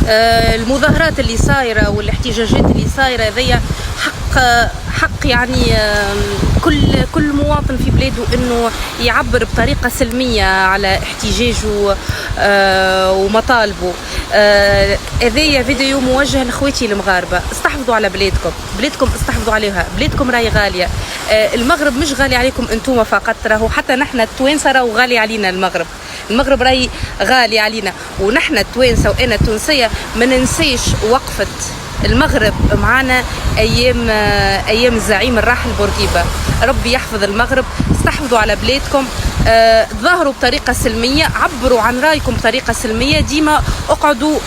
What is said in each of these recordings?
المظاهرات اللي صايرة والاحتجاجات اللي صايرة هذيا حق يعني كل مواطن في بلاده انه يعبر بطريقه سلميه على احتجاجه ومطالبه. هذايا فيديو موجه لاخواتي المغاربه، استحفظوا على بلادكم استحفظوا عليها، بلادكم راهي غاليه. المغرب مش غالي عليكم انتم فقط، راهو حتى نحن التوانسه راهو غالي علينا. المغرب راهي غالي علينا، ونحن التوانسه وانا التونسيه ما ننسيش وقفه المغرب معنا ايام الزعيم الراحل بورقيبه. ربي يحفظ المغرب، استحفظوا على بلادكم، تظاهروا بطريقه سلميه، عبروا عن رايكم بطريقه سلميه، ديما اقعدوا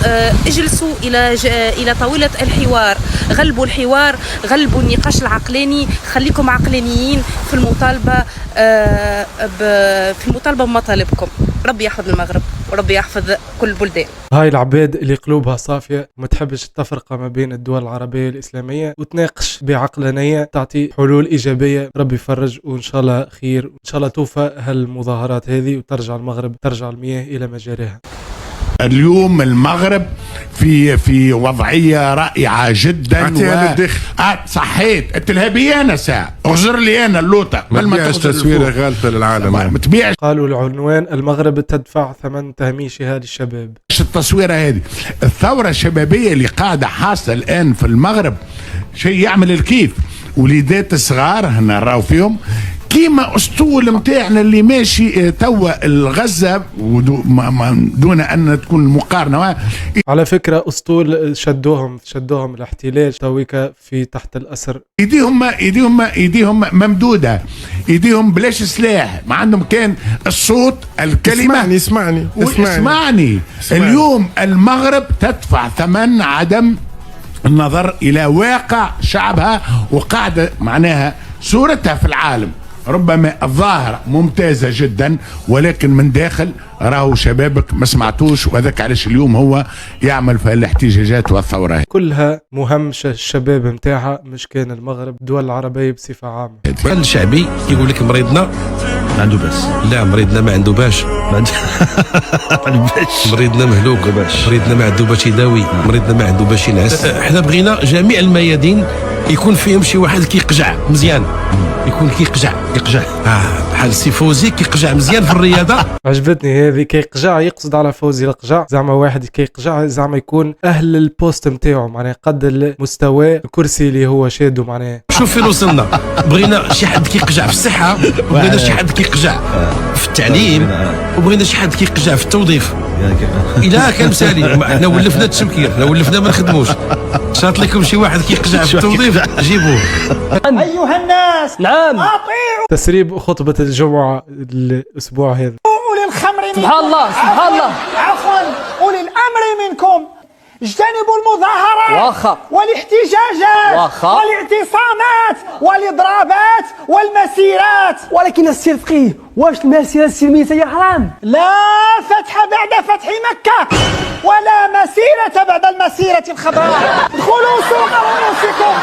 اجلسوا الى طاوله الحوار، غلبوا الحوار، غلبوا النقاش العقلاني، خليكم عقلانيين في المطالبه بمطالبكم. ربي يحفظ المغرب وربي يحفظ كل البلدان. هاي العباد اللي قلوبها صافية وما تحبش التفرقة ما بين الدول العربية الإسلامية وتناقش بعقلانية، تعطي حلول إيجابية. ربي يفرج وإن شاء الله خير، وإن شاء الله توفى هالمظاهرات هذه وترجع المغرب، ترجع المياه إلى مجاريها. اليوم المغرب في وضعية رائعة جدا صحيت التلهبية أنا ساعة أغزر لي أنا اللوطة ما تبيعش تصويرة غالطة للعالم، ما تبيعش. قالوا العنوان المغرب تدفع ثمن تهميشها للشباب. التصويرة هذه الثورة الشبابية اللي قاعدة حاصلة الآن في المغرب شيء يعمل الكيف. وليدات صغار هنا راو فيهم كيما اسطول متاعنا اللي ماشي توا الغزة دون ان تكون المقارنه. على فكره اسطول شدوهم الاحتلال تويكا في تحت الاسر، ايديهم ممدوده، ايديهم بلاش سلاح، ما عندهم كان الصوت الكلمه. اسمعني. اليوم المغرب تدفع ثمن عدم النظر الى واقع شعبها وقاعده معناها صورتها في العالم. ربما الظاهرة ممتازة جدا ولكن من داخل راهو شبابك ما سمعتوش، وذاك علاش اليوم هو يعمل في الاحتجاجات والثورة كلها مهمشة الشباب متاعها، مش كان المغرب، الدول العربية بصفة عامة. الشعبي يقول لك مريضنا ما عنده باس، لا مريضنا ما عنده باش، مريضنا مهلوك، مريضنا ما عنده باش يداوي، مريضنا ما عنده باش ينعس. احنا بغينا جميع الميادين يكون فيهم شي واحد كيقجع مزيان، يكون كيقجع بحال سي فوزي كيقجع مزيان في الرياضه. عجبتني هذه، كيقجع يقصد على فوزي القجع، زعما واحد كيقجع زعما يكون اهل البوست نتاعو، معناها قد المستوى الكرسي اللي هو شادو. معناها شوف فين وصلنا، بغينا شي حد كيقجع في الصحه، وبغينا شي حد كيقجع في التعليم، وبغينا شي حد كيقجع في التوظيف. الا كان مسالي حنا ولفنا التشمكير، حنا ولفنا ما نخدموش. شاط لكم شي واحد كيقجع في التوظيف جيبوه. ايها الناس، نعم، اطيعوا. تسريب خطبة الجمعة الاسبوع هذا. اولي الخمر منكم، سبحان الله سبحان الله، عفوا اولي الامر منكم اجتنبوا المظاهرات والاحتجاجات والاعتصامات والاضرابات والمسيرات. ولكن السير فقيه، واش المسيرة السلمية هي حرام؟ لا فتح بعد فتح مكة ولا مسيرة بعد المسيرة الخضراء. ادخلوا سوق رؤوسكم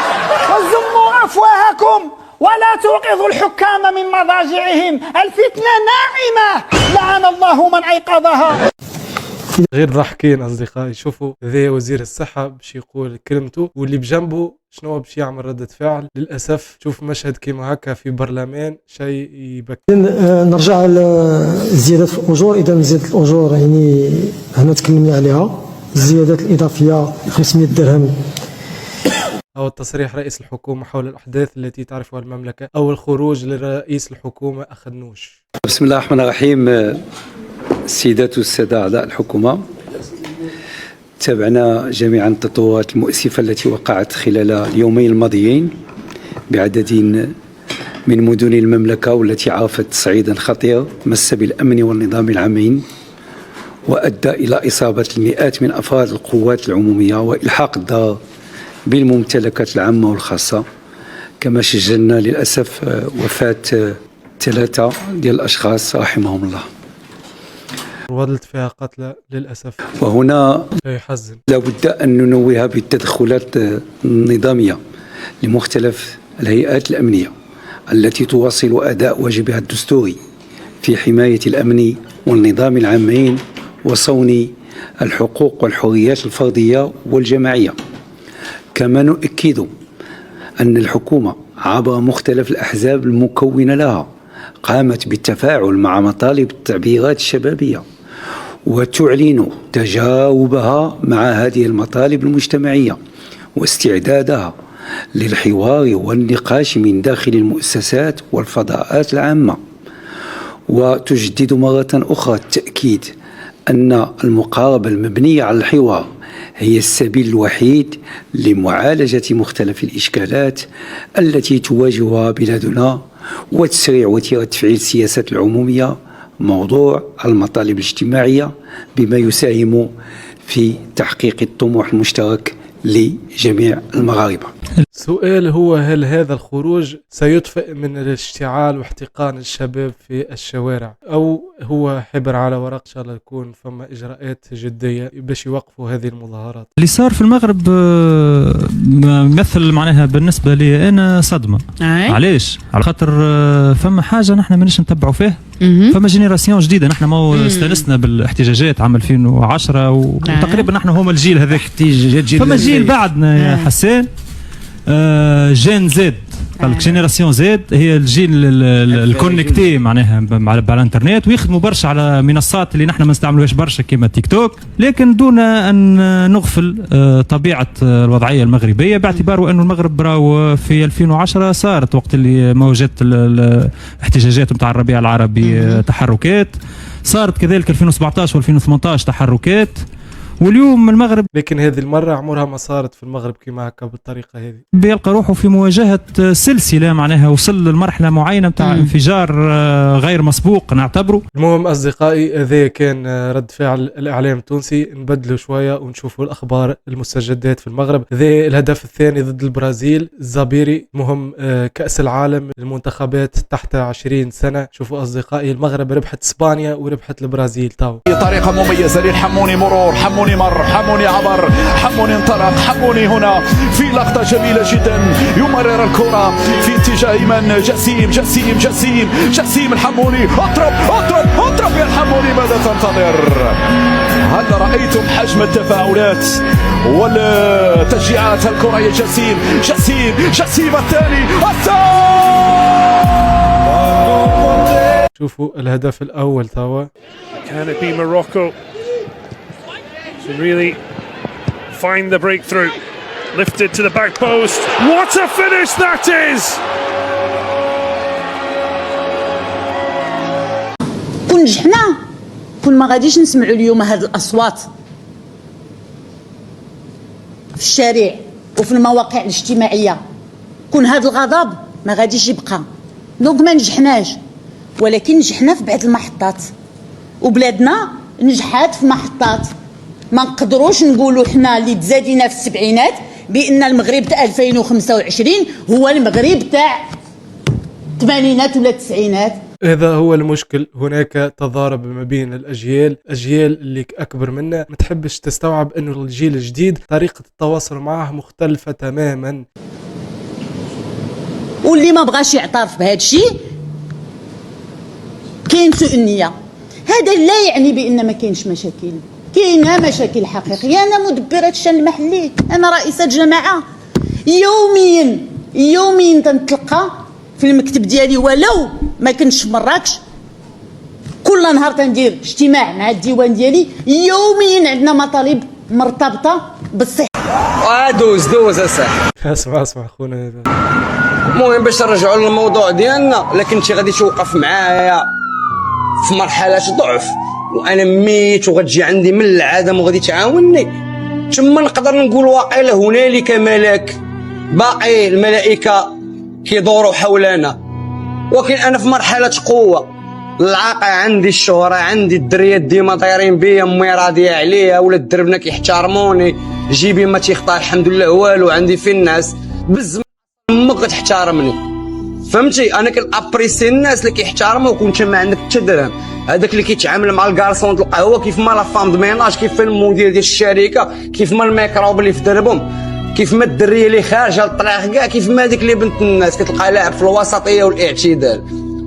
وزموا أفواهكم ولا توقظوا الحكام من مضاجعهم، الفتنة ناعمة لعن الله من أيقظها. غير ضحكين أصدقائي. شوفوا ذا وزير الصحة باش يقول كلمته واللي بجنبه شنو باش يعمل ردة فعل. للأسف شوف مشهد كيما هكا في برلمان شيء يبكي. نرجع لزيادة الأجور. إذا زيادة الأجور يعني هنا تكلمنا عليها، الزيادات الإضافية 500 درهم. أو تصريح رئيس الحكومة حول الأحداث التي تعرفها المملكة، أو الخروج لرئيس الحكومة أخذنوش. بسم الله الرحمن الرحيم. السيدات والسادة أعضاء الحكومة، تابعنا جميعا التطورات المؤسفة التي وقعت خلال اليومين الماضيين بعدد من مدن المملكة، والتي عرفت تصعيدا خطير مس بالأمن والنظام العامين، وأدى إلى إصابة المئات من أفراد القوات العمومية وإلحاق الضرر بالممتلكات العامة والخاصة. كما سجلنا للأسف وفاة 3 ديال الأشخاص رحمهم الله، وظلت فيها قتلى للأسف. وهنا يحزن. لابد أن ننوه بالتدخلات النظامية لمختلف الهيئات الأمنية التي تواصل أداء واجبها الدستوري في حماية الأمن والنظام العامين وصون الحقوق والحريات الفردية والجماعية. كما نؤكد أن الحكومة عبر مختلف الأحزاب المكونة لها قامت بالتفاعل مع مطالب التعبيرات الشبابية وتعلن تجاوبها مع هذه المطالب المجتمعية واستعدادها للحوار والنقاش من داخل المؤسسات والفضاءات العامة، وتجدد مرة أخرى التأكيد أن المقاربة المبنية على الحوار هي السبيل الوحيد لمعالجة مختلف الإشكالات التي تواجهها بلادنا وتسريع وتيرة تفعيل السياسات العمومية موضوع المطالب الاجتماعية بما يساهم في تحقيق الطموح المشترك لجميع المغاربة. السؤال هو: هل هذا الخروج سيطفئ من الاشتعال واحتقان الشباب في الشوارع، أو هو حبر على ورق؟ إن شاء الله يكون فما إجراءات جدية باش يوقفوا هذه المظاهرات. اللي صار في المغرب مثل معناها بالنسبة لي أنا صدمة. علاش؟ على خاطر فما حاجة نحن مانيش نتبعوا فيه. فما جينيراسيون جديدة. نحن ما استانسنا بالاحتجاجات عام 2010 وتقريبا نحن هم الجيل هذاك. فما جيل بعدنا يا حسان، جين زد، قال لك جينيراسيون زد هي الجيل الكونكتي معناها على الانترنت، ويخدموا برشا على منصات اللي نحن ما نستعملوهاش برشا كيما تيك توك، لكن دون ان نغفل طبيعه الوضعيه المغربيه، باعتبار انه المغرب راهو في 2010 صارت وقت اللي موجات الاحتجاجات نتاع الربيع العربي تحركات، صارت كذلك 2017 و2018 تحركات، واليوم المغرب لكن هذه المرة عمرها ما صارت في المغرب كما هكا بالطريقة هذه. بيلقى روحه في مواجهة سلسلة معناها وصل لمرحلة معينة بتاع انفجار غير مسبوق نعتبره. المهم أصدقائي، هذا كان رد فعل الإعلام التونسي. نبدلوا شوية ونشوفوا الأخبار المستجدات في المغرب. ذا الهدف الثاني ضد البرازيل الزبيري. مهم كأس العالم للمنتخبات تحت 20 سنة. شوفوا أصدقائي، المغرب ربحت إسبانيا وربحت البرازيل. تاو طريقة مميزة للحموني، مرور حموني، مر حموني، عبر حموني، انطلق حموني هنا في لقطة جميلة جدا، يمرر الكرة في اتجاه من؟ جسيم الحموني، اضرب يا الحموني، ماذا تنتظر؟ هل رأيتم حجم التفاعلات والتشجيعات؟ الكرة يا جسيم الثاني. شوفوا الهدف الأول توا. Can it be Morocco to really find the breakthrough? Lifted to the back post. What a finish that is! كون نجحنا كون ما غاديش نسمعوا اليوم هذه الأصوات في الشارع وفي المواقع الاجتماعية، كون هذا الغضب ما غاديش يبقى. دونك ما نجحناش، ولكن نجحنا في بعض المحطات، وبلادنا نجحات في محطات. ما نقدروش نقولوا حنا اللي تزادينا في السبعينات بان المغرب تاع 2025 هو المغرب تاع الثمانينات ولا التسعينات. هذا هو المشكل. هناك تضارب ما بين الأجيال اللي أكبر منا ما تحبش تستوعب أنه الجيل الجديد طريقة التواصل معه مختلفة تماما، واللي ما بغاش يعترف بهذا الشيء كاين سوء النية. هذا لا يعني بان ما كاينش مشاكل، كاينه مشاكل حقيقيه. انا مدبره الشان المحلي، انا رئيسه جماعه، يوميا تنتلقى في المكتب ديالي ولو ما كنتش في مراكش. كل نهار تندير اجتماع مع الديوان ديالي، يوميا عندنا مطالب مرتبطه بالصحه. دوز اسا اسمع خونا. هذا المهم باش نرجعوا للموضوع ديالنا، لكن انت غادي توقف معايا في مرحله ضعف وانا ميت وغتجي عندي من العدم وغادي تعاونني، ثم نقدر نقول واقيلا هنالك ملك، باقي الملائكه كيدوروا حولنا، ولكن انا في مرحله قوه. العاقه عندي، الشهره عندي، الدريات ديما دايرين بيا، امي راضيه عليا، ولاد دربنا كيحترموني، جيبي ما تيخطا الحمد لله والو، عندي في الناس بزاف امك كتحترمني، فهمتي؟ انا كنابريسي الناس اللي كيحترموك وانت ما عندك حتى درهم. هذاك اللي كيتعامل مع الكارسون د القهوه كيف ما لا فام د ميناج، كيف المدير ديال الشركه، كيف ما الميكروب اللي في دربهم، كيف ما الدريه اللي خارجه للطريق كاع، كيف ما هذيك اللي بنت الناس كتلقى لاعب في الوسطيه والاعتدال.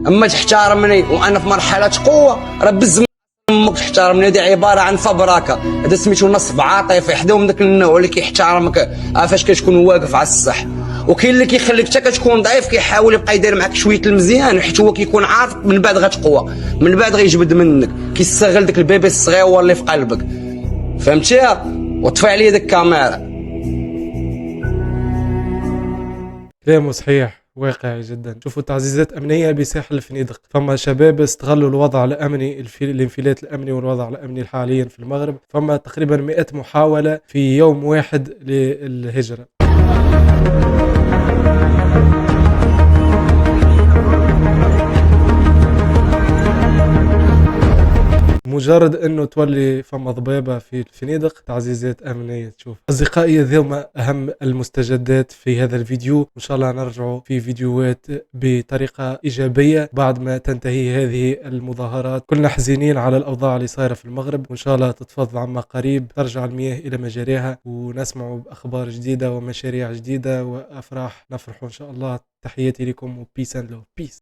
اما تحترمني وانا في مرحله قوه، راه بزاف امك تحترمني، هذه عباره عن فبراكه. هذا سميتو نصب عاطفي، حداهم من داك النوع اللي كيحترمك فاش كتكون واقف على الصح، وكاين اللي كيخليك حتى كتكون ضعيف كيحاول يبقى يدير معاك شويه المزيان، حيت هو كيكون عارف من بعد غتقوى، من بعد غيجبد منك، كيستغل داك البيبي الصغير اللي في قلبك. فهمتي؟ وطفي عليا ديك الكاميرا. كلامه صحيح واقعي جدا. شوفوا تعزيزات أمنية بساحل الفنيدق، فما شباب استغلوا الوضع الأمني، الانفلات الأمني والوضع الأمني حاليا في المغرب. فما تقريبا 100 محاولة في يوم واحد للهجرة. مجرد انه تولي فما ضبابه في الفنادق تعزيزات امنيه. تشوف اصدقائي، هذوما اهم المستجدات في هذا الفيديو، وان شاء الله نرجعوا في فيديوهات بطريقه ايجابيه بعد ما تنتهي هذه المظاهرات. كلنا حزينين على الاوضاع اللي صايره في المغرب، وان شاء الله تتفضل عما قريب، ترجع المياه الى مجاريها، ونسمعوا باخبار جديده ومشاريع جديده وافراح نفرحوا ان شاء الله. تحياتي لكم وبيس اند لو بيس.